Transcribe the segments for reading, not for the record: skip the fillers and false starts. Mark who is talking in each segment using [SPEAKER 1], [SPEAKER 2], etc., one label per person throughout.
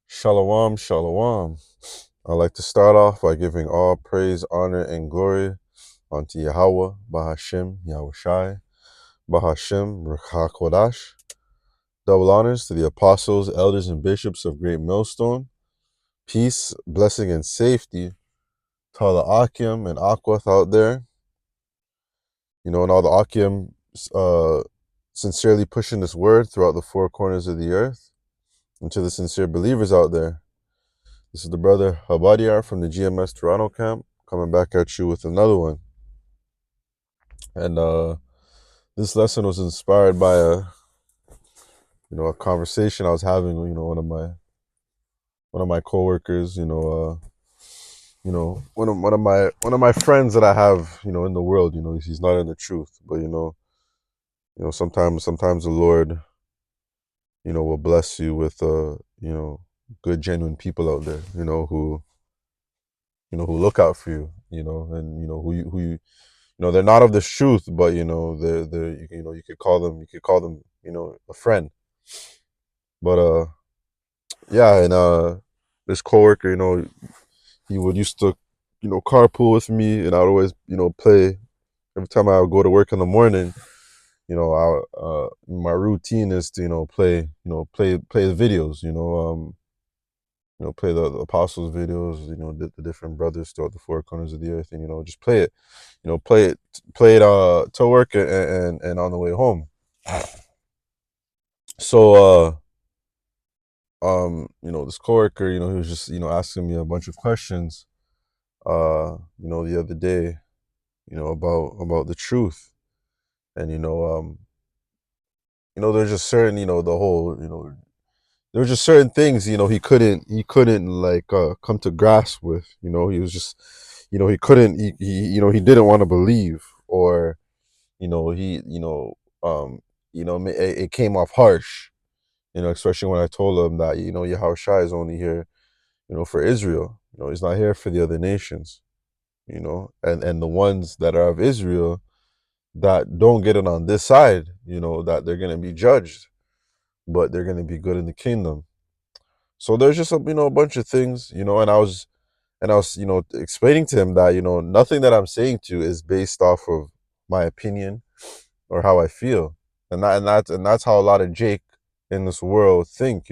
[SPEAKER 1] Shalom, shalom. I'd like to start off by giving all praise, honor, and glory unto Yahweh, Bahashem, Yahushai, Bahashem, Ruach HaKodash. Double honors to the apostles, elders, and bishops of Great Millstone. Peace, blessing, and safety to all the Akim and Aquath out there. And all the Akim sincerely pushing this word throughout the four corners of the earth. And to the sincere believers out there. This is the brother Habadiar from the GMS Toronto camp coming back at you with another one. And this lesson was inspired by a conversation I was having with one of my coworkers. One of my friends that I have in the world. He's not in the truth, but sometimes the Lord will bless you with good genuine people out there. Who look out for you. And who you they're not of this truth, but they're you could call them a friend. But yeah, and this coworker, he would used to carpool with me, and I'd always play every time I would go to work in the morning. My routine is to play the videos, play the apostles videos, the different brothers throughout the four corners of the earth, and just play it, play it to work and on the way home. So this coworker, he was just asking me a bunch of questions, the other day, about the truth, and there's just certain, the whole, there were just certain things, he couldn't like come to grasp with. He was just, he couldn't, he didn't want to believe, or he, it came off harsh, especially when I told him that, Yahushua is only here, for Israel. He's not here for the other nations, and the ones that are of Israel that don't get it on this side, that they're going to be judged, but they're going to be good in the kingdom. So there's just a bunch of things, and I was explaining to him that nothing that I'm saying to you is based off of my opinion or how I feel, and that's how a lot of Jake in this world think.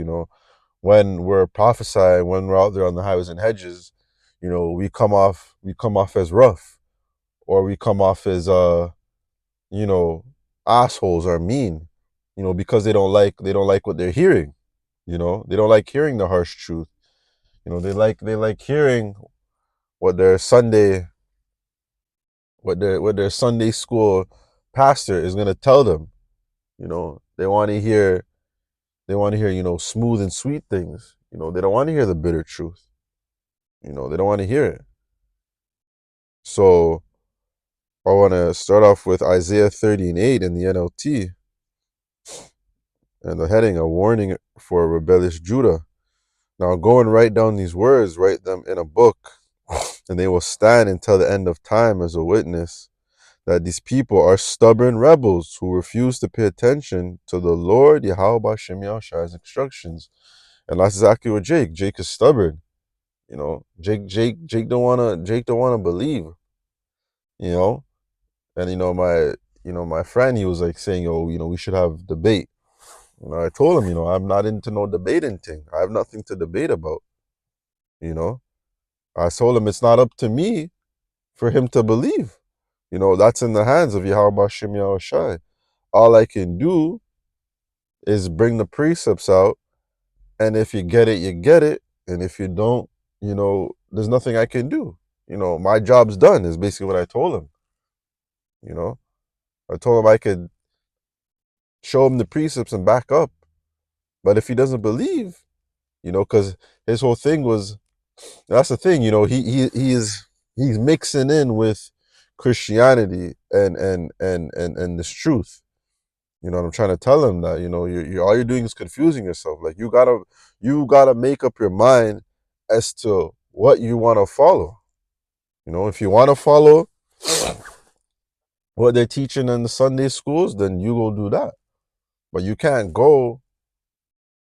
[SPEAKER 1] When we're prophesying, when we're out there on the highways and hedges, we come off as rough, or we come off as you know assholes or mean, because they don't like what they're hearing. They don't like hearing the harsh truth. They like hearing what their Sunday what their Sunday school pastor is going to tell them. They want to hear smooth and sweet things. They don't want to hear the bitter truth. They don't want to hear it. So I want to start off with Isaiah 30:8 in the NLT, and the heading, a warning for rebellious Judah. Now go and write down these words, write them in a book, and they will stand until the end of time as a witness that these people are stubborn rebels who refuse to pay attention to the Lord Yahweh Shem Yahshua's instructions. And that's exactly what Jake. Jake is stubborn. Jake don't wanna believe. You know, and my friend, he was like saying, "Oh, we should have debate." I told him, I'm not into no debating thing. I have nothing to debate about. You know, I told him it's not up to me for him to believe. That's in the hands of Yahweh Shem Yahushai. All I can do is bring the precepts out, and if you get it, you get it, and if you don't, there's nothing I can do. My job's done is basically what I told him. You know, I told him I could show him the precepts and back up, but if he doesn't believe, because his whole thing was, that's the thing, he's mixing in with Christianity and this truth. I'm trying to tell him that you all you're doing is confusing yourself. Like you gotta make up your mind as to what you want to follow. If you want to follow what they're teaching in the Sunday schools, then you go do that. But you can't go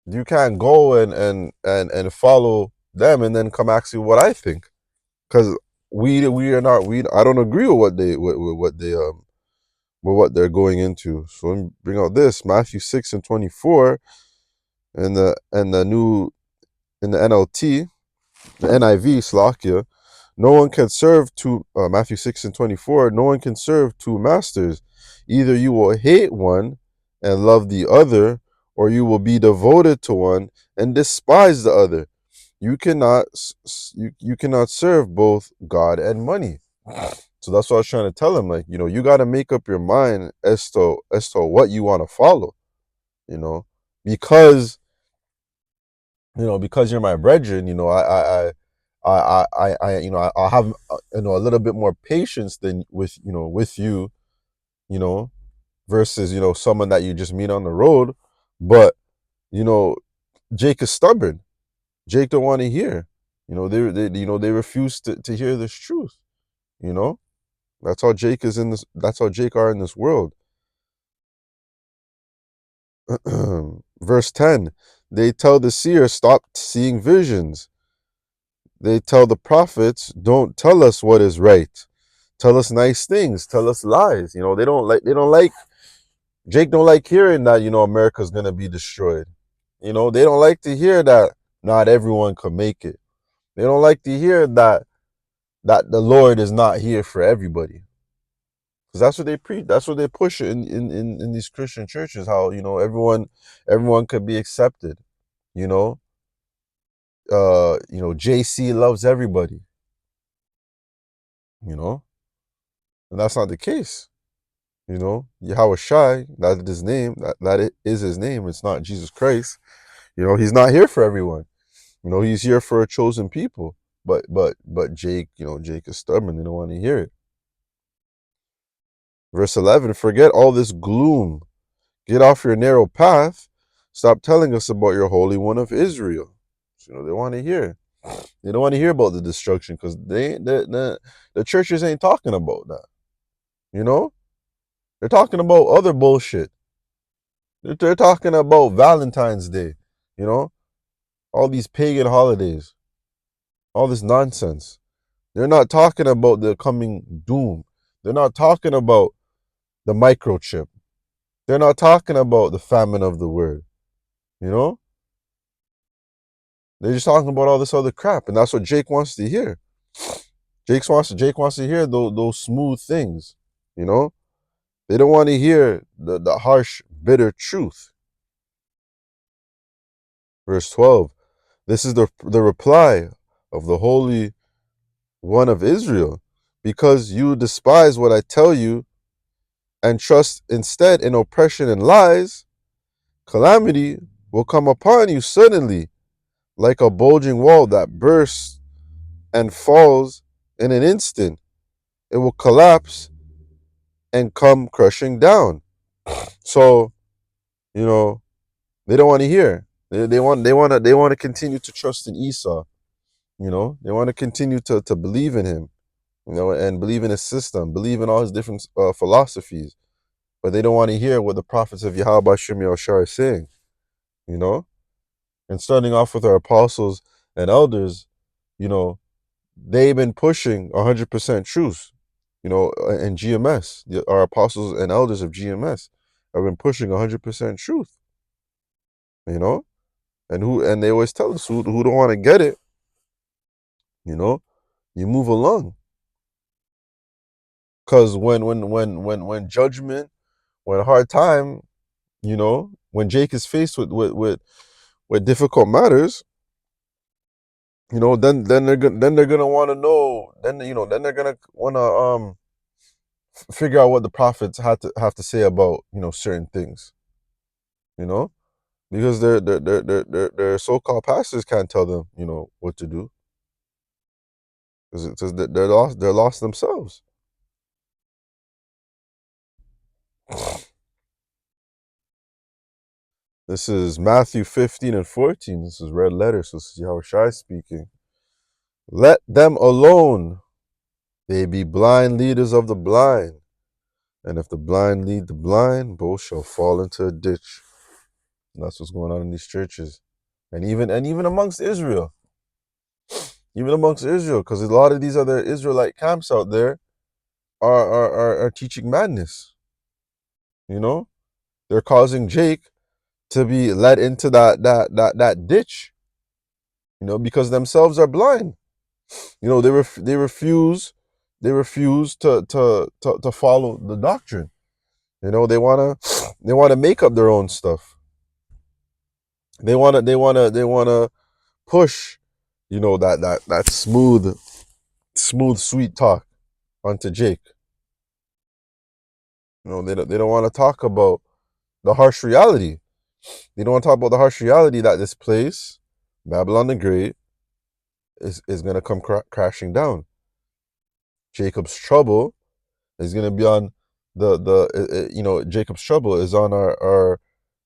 [SPEAKER 1] You can't go and follow them and then come ask you what I think, because we are not we I don't agree with what they with what they're going into. So let me bring out this Matthew 6:24 in the NLT, the NIV, Slakia. No one can serve two Matthew 6:24. No one can serve two masters. Either you will hate one and love the other, or you will be devoted to one and despise the other. You cannot you cannot serve both God and money. So that's what I was trying to tell him. Like, you got to make up your mind as to what you want to follow. You know, because because you're my brethren. I'll have a little bit more patience than with you. You know, versus someone that you just meet on the road. But you know, Jake is stubborn. Jake don't want to hear. They refuse to hear this truth. You know, that's how Jake is in this. That's how Jake are in this world. Verse 10, they tell the seer, stop seeing visions. They tell the prophets, don't tell us what is right. Tell us nice things. Tell us lies. Jake don't like hearing that, America's going to be destroyed. They don't like to hear that not everyone can make it. They don't like to hear that the Lord is not here for everybody. Because that's what they preach. That's what they push in these Christian churches. How everyone could be accepted. You know, JC loves everybody. You know, and that's not the case. Yahweh Shai, that is his name. That it is his name. It's not Jesus Christ. He's not here for everyone. He's here for a chosen people. But Jake, Jake is stubborn. They don't want to hear it. Verse 11, forget all this gloom. Get off your narrow path. Stop telling us about your Holy One of Israel. So, they want to hear. They don't want to hear about the destruction because the churches ain't talking about that. They're talking about other bullshit. They're talking about Valentine's Day. You know, all these pagan holidays, all this nonsense. They're not talking about the coming doom. They're not talking about the microchip. They're not talking about the famine of the word. You know, they're just talking about all this other crap, and that's what Jake wants to hear. Jake wants to hear those smooth things. You know, they don't want to hear the harsh, bitter truth. Verse 12. This is the reply of the Holy One of Israel, because you despise what I tell you and trust instead in oppression and lies. Calamity will come upon you suddenly, like a bulging wall that bursts and falls in an instant. It will collapse and come crushing down. So, they don't want to hear. They want to continue to trust in Esau. They want to continue to believe in him, and believe in his system, believe in all his different philosophies. But they don't want to hear what the prophets of Yahweh Shem Yahushua are saying. You know, and starting off with our apostles and elders, you know, they've been pushing 100% truth. In GMS, our apostles and elders of GMS have been pushing 100% truth. And they always tell us who don't want to get it. You move along, because when judgment, when hard time, when Jake is faced with difficult matters, then they're gonna want to know. Then they're gonna want to figure out what the prophets have to say about certain things. You know, because their so-called pastors can't tell them what to do, because they're lost. They're lost themselves. This is Matthew 15:14. This is red letters. So this is Yahushua speaking. Let them alone. They be blind leaders of the blind. And if the blind lead the blind, both shall fall into a ditch. And that's what's going on in these churches, and even amongst Israel, because a lot of these other Israelite camps out there are teaching madness. You know, they're causing Jake to be led into that ditch. You know, because themselves are blind. You know, they refuse to follow the doctrine. You know, they wanna make up their own stuff. They wanna push, that smooth sweet talk onto Jake. You know, they don't want to talk about the harsh reality. They don't want to talk about the harsh reality that this place, Babylon the Great, is gonna come crashing down. Jacob's trouble is gonna be on Jacob's trouble is on our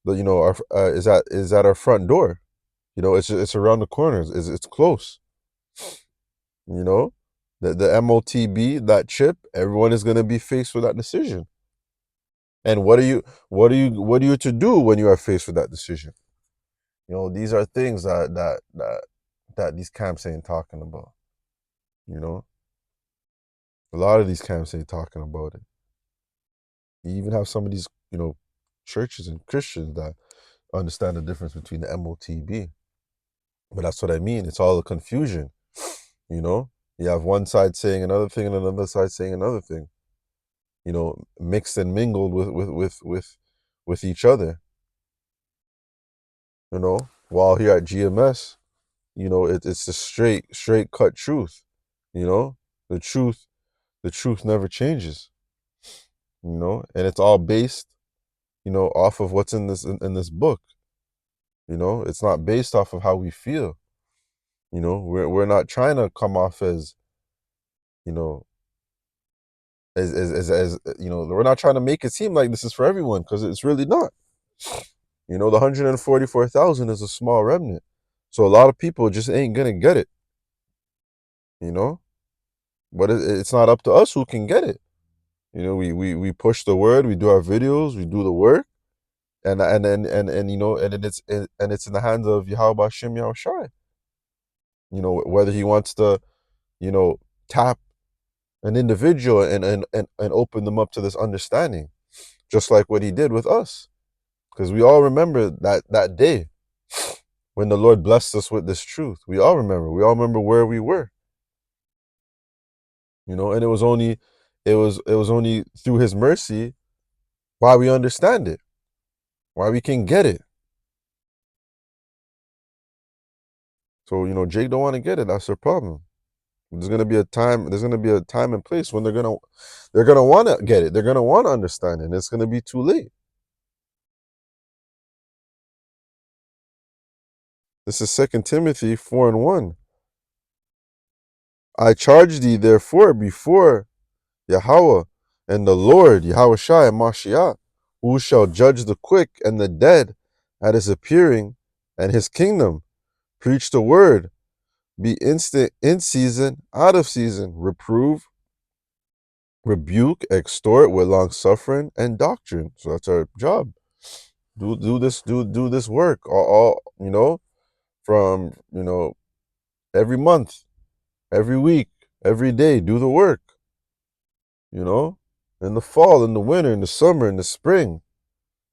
[SPEAKER 1] the you know our is at our front door. You know, it's around the corners. It's close. You know, the MOTB, that chip. Everyone is gonna be faced with that decision. And what are you to do when you are faced with that decision? You know, these are things that these camps ain't talking about. You know, a lot of these camps ain't talking about it. You even have some of these, churches and Christians that understand the difference between the MOTB. But that's what I mean. It's all a confusion. You know, you have one side saying another thing and another side saying another thing. You know, mixed and mingled with each other. You know, while here at GMS, it's the straight cut truth. You know, the truth the truth never changes. You know, and it's all based, off of what's in this book. You know, it's not based off of how we feel. You know, we're not trying to come off as, you know, we're not trying to make it seem like this is for everyone, because it's really not. You know, the 144,000 is a small remnant. So a lot of people just ain't gonna get it, you know? But it's not up to us who can get it. You know, we push the word, we do our videos, we do the work, and it's in the hands of Yahweh Shem Yahushai. You know, whether he wants to, you know, tap an individual and open them up to this understanding, just like what he did with us. Because we all remember that day when the Lord blessed us with this truth. We all remember. We all remember where we were. You know, and it was only through his mercy why we understand it, why we can get it. So, Jake don't want to get it. That's their problem. There's gonna be a time and place when they're gonna want to get it. They're gonna want to understand it, and it's gonna be too late. This is 2 Timothy 4:1. I charge thee therefore before Yahweh and the Lord, Yahweh Shai and Mashiach, who shall judge the quick and the dead at his appearing and his kingdom. Preach the word, be instant in season, out of season, reprove, rebuke, extort with long suffering and doctrine. So that's our job. Do this work all from every month, every week, every day. Do the work. You know, in the fall, in the winter, in the summer, in the spring,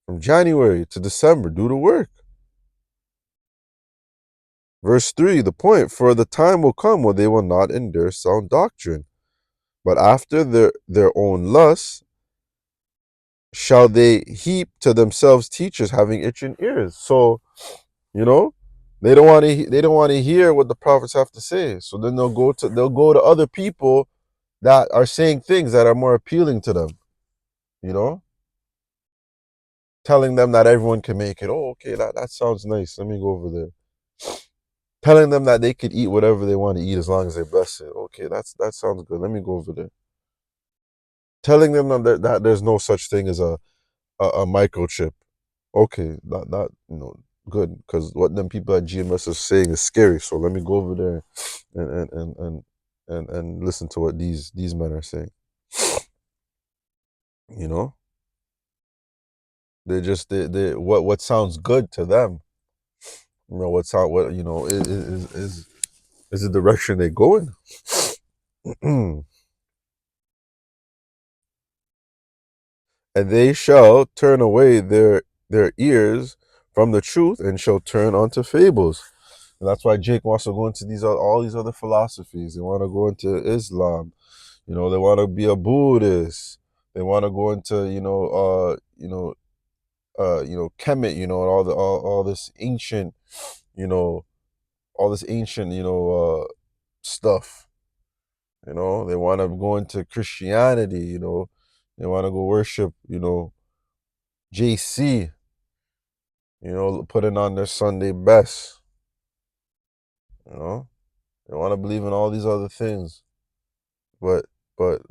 [SPEAKER 1] from January to December, do the work. Verse 3, the point, for the time will come when they will not endure sound doctrine, but after their own lusts shall they heap to themselves teachers having itching ears. So, you know, they don't want to hear what the prophets have to say. So then they'll go to other people that are saying things that are more appealing to them, you know, telling them that everyone can make it. Oh, okay, that sounds nice. Let me go over there. Telling them that they could eat whatever they want to eat as long as they bless it. Okay, that sounds good. Let me go over there. Telling them that there's no such thing as a microchip. Okay, that good, because what them people at GMS are saying is scary. So let me go over there and listen to what these men are saying. You know, They what sounds good to them. You know what sound what you know is the direction they go in. And they shall turn away their ears from the truth and shall turn unto fables. And that's why Jake wants to go into all these other philosophies. They want to go into Islam. You know, they want to be a Buddhist. They want to go into Kemet. You know, and all this ancient, you know, all this ancient, stuff. You know, they want to go into Christianity. You know, they want to go worship. JC. Putting on their Sunday best. You know, they want to believe in all these other things, but but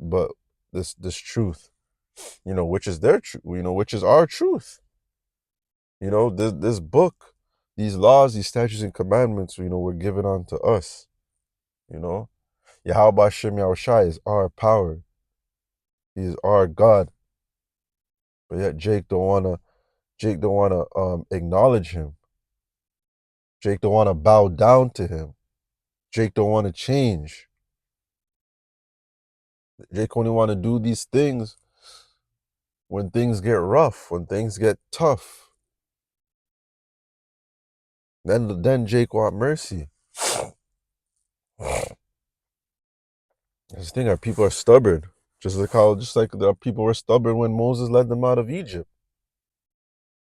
[SPEAKER 1] this truth, which is their truth, which is our truth. This book, these laws, these statutes and commandments, were given unto us. You know, Yahweh Shem Yahushai is our power. He is our God. But yet Jake don't wanna acknowledge him. Jake don't wanna bow down to him. Jake don't wanna change. Jake only wanna do these things when things get rough, when things get tough. Then Jake want mercy. This thing are people are stubborn. Just like the people were stubborn when Moses led them out of Egypt.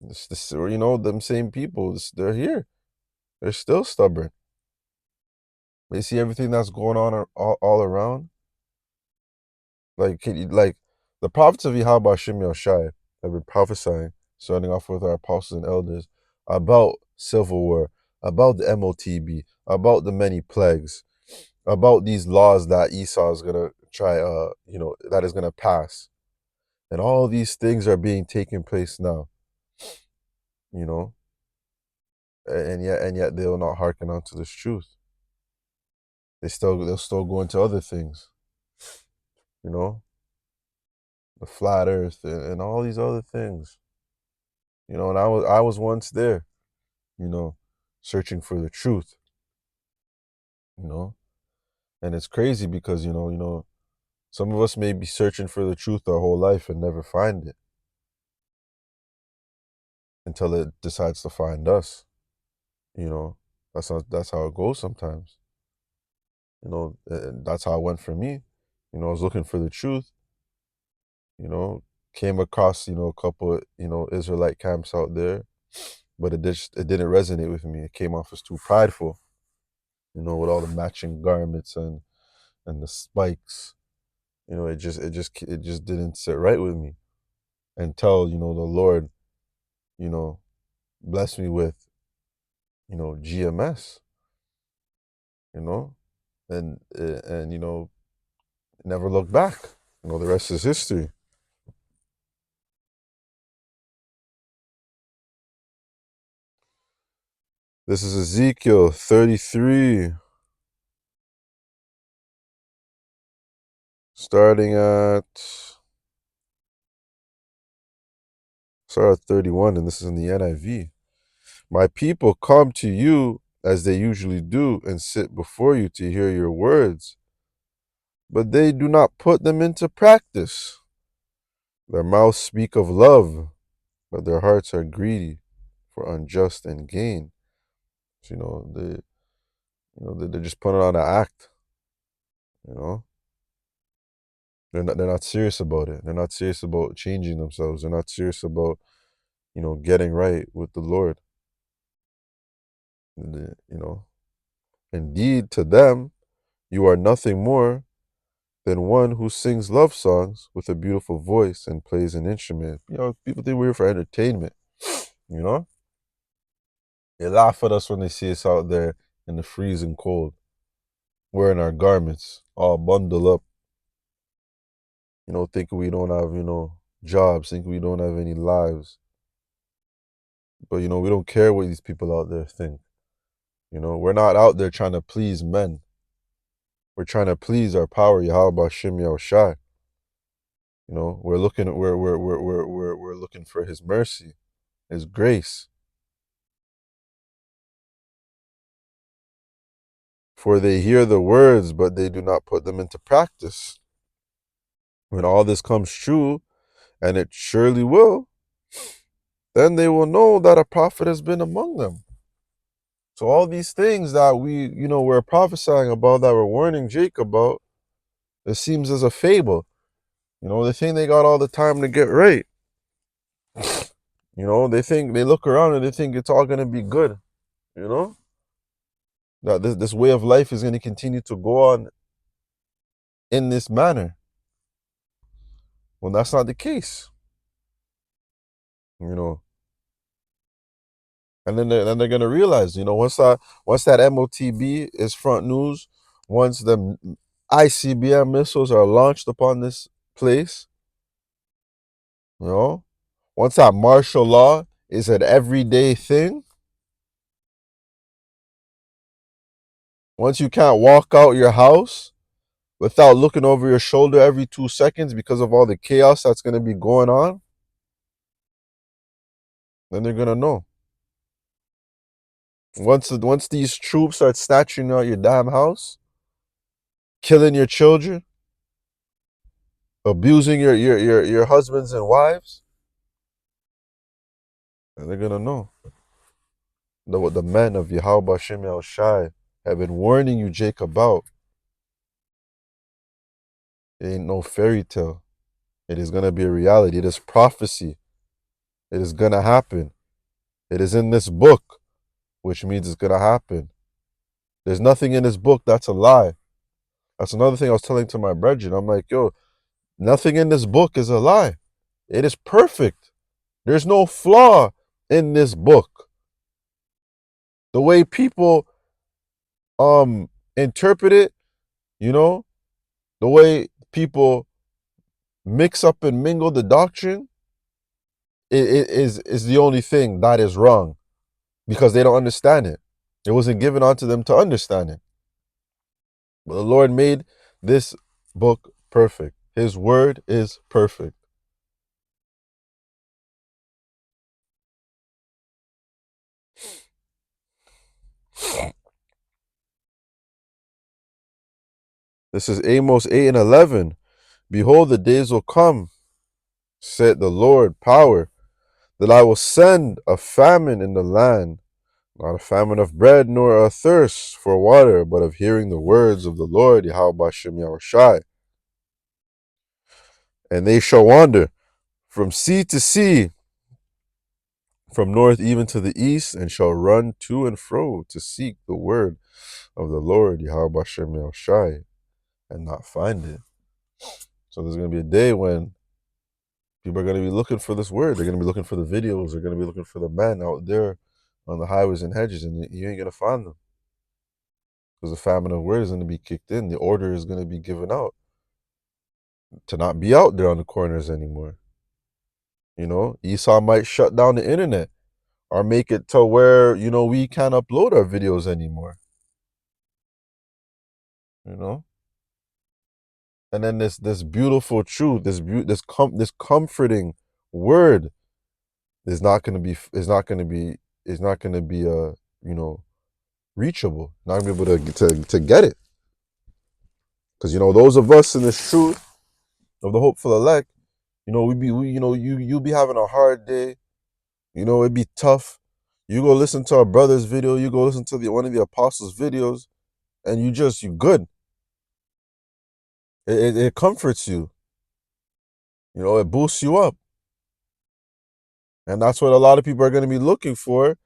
[SPEAKER 1] Them same people, they're here. They're still stubborn. They see everything that's going on all around. Like the prophets of Yahweh Shem Yoshai have been prophesying, starting off with our apostles and elders, about civil war, about the MOTB, about the many plagues, about these laws that Esau is gonna try, that is gonna pass, and all these things are being taken place now. You know, and yet they will not hearken unto this truth. They'll still go into other things. You know, the flat Earth and all these other things. And I was once there. You know, searching for the truth. You know, and it's crazy because some of us may be searching for the truth our whole life and never find it until it decides to find us. You know, that's how it goes sometimes. And that's how it went for me. I was looking for the truth. You know, came across a couple Israelite camps out there, but it didn't resonate with me. It came off as too prideful. With all the matching garments and the spikes. It just didn't sit right with me until the Lord blessed me with GMS. You know, and never look back. The rest is history. This is Ezekiel 33, starting at start at 31, and this is in the NIV. My people come to you as they usually do and sit before you to hear your words, but they do not put them into practice. Their mouths speak of love, but their hearts are greedy for unjust and gain. So, they're just putting on an act. You know, they're not serious about it. They're not serious about changing themselves. They're not serious about getting right with the Lord. You know, indeed, to them, you are nothing more than one who sings love songs with a beautiful voice and plays an instrument. People think we're here for entertainment. You know, they laugh at us when they see us out there in the freezing cold, wearing our garments, all bundled up. Thinking we don't have jobs, thinking we don't have any lives. But we don't care what these people out there think. We're not out there trying to please men. We're trying to please our power, Yahweh Shem Yahushai. You know, we're looking for his mercy, his grace. For they hear the words, but they do not put them into practice. When all this comes true, and it surely will, then they will know that a prophet has been among them. So all these things that we're prophesying about, that we're warning Jacob about, it seems as a fable. They think they got all the time to get right. They look around and they think it's all gonna be good. You know that this way of life is gonna continue to go on in this manner. When that's not the case. You know, and then they're gonna realize, once that MOTB is front news, once the ICBM missiles are launched upon this place, you know, once that martial law is an everyday thing, once you can't walk out your house without looking over your shoulder every 2 seconds because of all the chaos that's gonna be going on, then they're gonna know. Once these troops start snatching out your damn house, killing your children, abusing your husbands and wives, and they're gonna know that what the men of Yahweh Shem El Shai have been warning you, Jacob, about. It ain't no fairy tale. It is gonna be a reality. It is prophecy. It is gonna happen. It is in this book, which means it's gonna happen. There's nothing in this book that's a lie. That's another thing I was telling to my brethren. I'm like, yo, nothing in this book is a lie. It is perfect. There's no flaw in this book. The way people interpret it, you know, the way people mix up and mingle the doctrine, is the only thing that is wrong, because they don't understand it. It wasn't given unto them to understand it. But the Lord made this book perfect. His word is perfect. This is Amos 8 and 11. Behold, the days will come, said the Lord, power, that I will send a famine in the land, not a famine of bread, nor a thirst for water, but of hearing the words of the Lord, Yahweh Shem Yahushai. And they shall wander from sea to sea, from north even to the east, and shall run to and fro to seek the word of the Lord, Yahweh Shem Yahushai, and not find it. So there's going to be a day when people are going to be looking for this word. They're going to be looking for the videos. They're going to be looking for the men out there on the highways and hedges, and you ain't going to find them. Because the famine of word is going to be kicked in. The order is going to be given out to not be out there on the corners anymore. Esau might shut down the internet or make it to where, we can't upload our videos anymore. You know? And then this beautiful truth, this comforting word is not going to be reachable. Not gonna be able to get it. Because those of us in this truth of the hopeful elect, you'll be having a hard day. It'd be tough. You go listen to our brother's video, you go listen to one of the apostles' videos, and you good. It comforts you. It boosts you up. And that's what a lot of people are going to be looking for,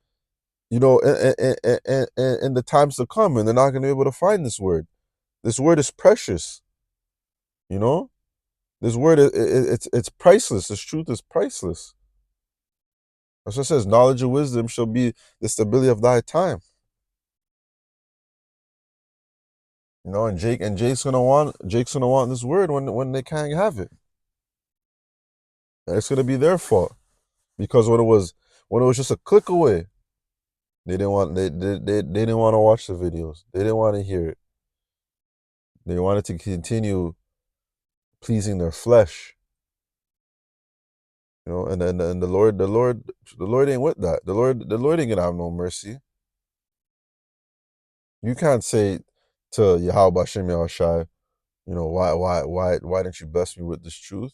[SPEAKER 1] in the times to come, and they're not going to be able to find this word. This word is precious. This word, it's priceless. This truth is priceless. That's what it says. Knowledge and wisdom shall be the stability of thy time. And Jake's gonna want this word when they can't have it. And it's gonna be their fault, because when it was just a click away, they didn't want to watch the videos. They didn't want to hear it. They wanted to continue pleasing their flesh. You know, and the Lord ain't with that. The Lord ain't gonna have no mercy. You can't say to Yahweh Bashem Yahushai, you know, why didn't you bless me with this truth?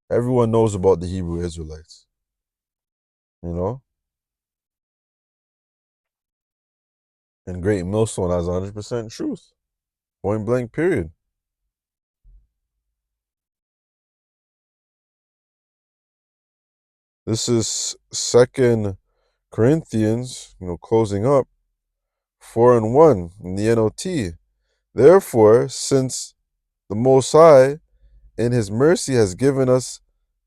[SPEAKER 1] Everyone knows about the Hebrew Israelites, you know? And Great Millstone has 100% truth. Point blank, period. This is Second Corinthians, you know, closing up 4:1 in the NOT. Therefore, since the Most High in His mercy has given us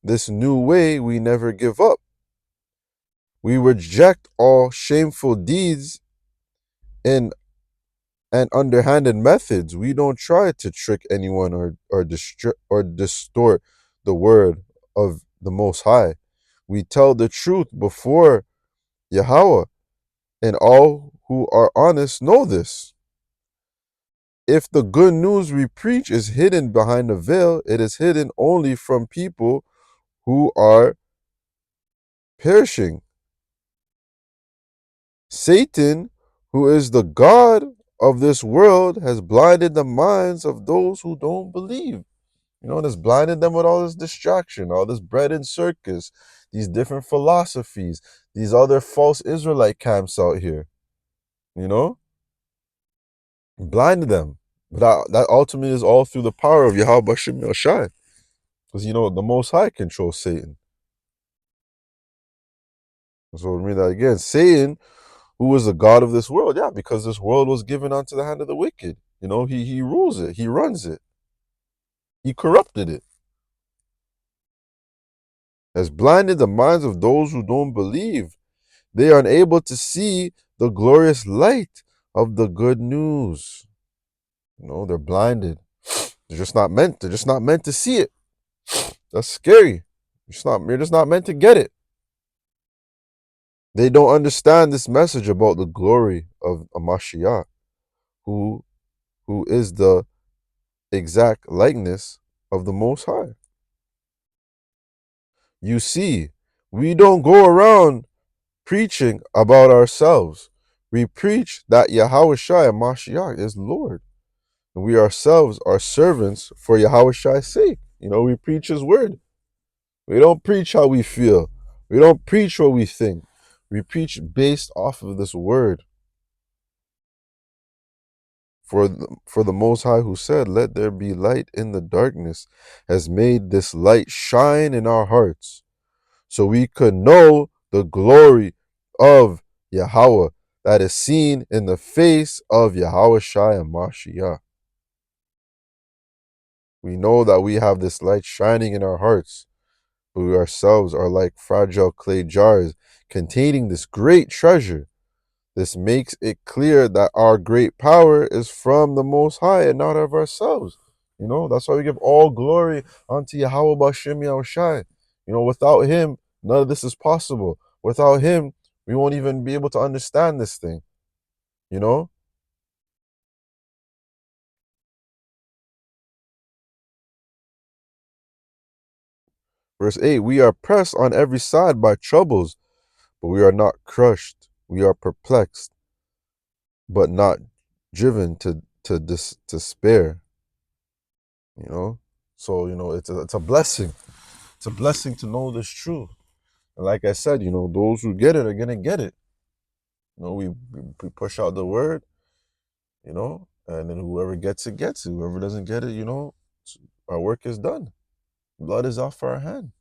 [SPEAKER 1] this new way, we never give up. We reject all shameful deeds and underhanded methods. We don't try to trick anyone or distort the word of the Most High. We tell the truth before Yahweh, and all who are honest know this. If the good news we preach is hidden behind a veil, it is hidden only from people who are perishing. Satan, who is the God of this world, has blinded the minds of those who don't believe. You know, and it's blinded them with all this distraction, all this bread and circus, these different philosophies, these other false Israelite camps out here. You know, blinded them. But that ultimately is all through the power of Yahweh Shem Yoshai. Because, you know, the Most High controls Satan. So read that again. Satan, who is the God of this world, yeah, because this world was given unto the hand of the wicked. You know, he rules it, he runs it, he corrupted it, has blinded the minds of those who don't believe. They are unable to see the glorious light of the good news. You know, they're blinded. They're just not meant to see it. That's scary. You're just not meant to get it. They don't understand this message about the glory of a Mashiach, who is the exact likeness of the Most High. You see, we don't go around preaching about ourselves. We preach that Yahweh Shai Mashiach is Lord. And we ourselves are servants for Yahweh Shai's sake. You know, we preach His word. We don't preach how we feel. We don't preach what we think. We preach based off of this word. For the Most High, who said, "Let there be light in the darkness," has made this light shine in our hearts, so we could know the glory of Yahweh that is seen in the face of Yahweh Shai and Mashiach. We know that we have this light shining in our hearts, but we ourselves are like fragile clay jars containing this great treasure. This makes it clear that our great power is from the Most High and not of ourselves. You know, that's why we give all glory unto Yahweh Bashem Yahushai. You know, without Him, none of this is possible. Without Him, we won't even be able to understand this thing. You know? Verse 8, we are pressed on every side by troubles, but we are not crushed. We are perplexed, but not driven to despair. You know? So, you know, it's a blessing. It's a blessing to know this truth. And like I said, you know, those who get it are gonna get it. You know, we push out the word, you know, and then whoever gets it gets it. Whoever doesn't get it, you know, our work is done. Blood is off our hand.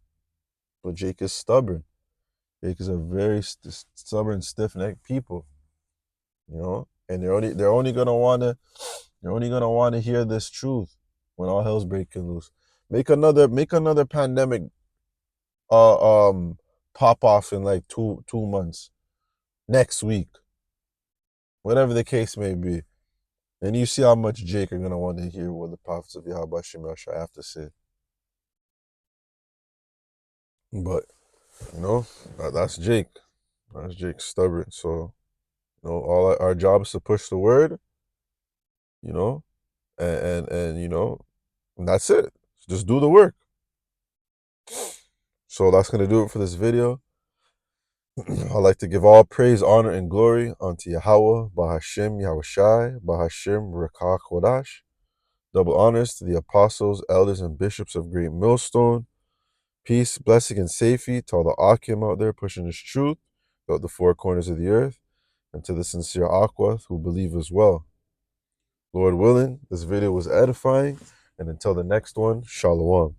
[SPEAKER 1] But Jake is stubborn. Jake is a very stubborn, stiff-necked people, you know, and they're only gonna wanna hear this truth when all hell's breaking loose. Make another pandemic pop off in like 2 months, next week, whatever the case may be. And you see how much Jake are gonna want to hear what the prophets of Yahweh Shemel Shai have to say. But you know, that's Jake. That's Jake stubborn. So you know, all our job is to push the word. You know, and you know, and that's it. Just do the work. So that's going to do it for this video. I'd like to give all praise, honor, and glory unto Yahweh, Bahashim, Yahushai, Bahashim, Rekah Kodash. Double honors to the apostles, elders, and bishops of Great Millstone. Peace, blessing, and safety to all the Akim out there pushing this truth throughout the four corners of the earth, and to the sincere Aquath who believe as well. Lord willing, this video was edifying, and until the next one, Shalom.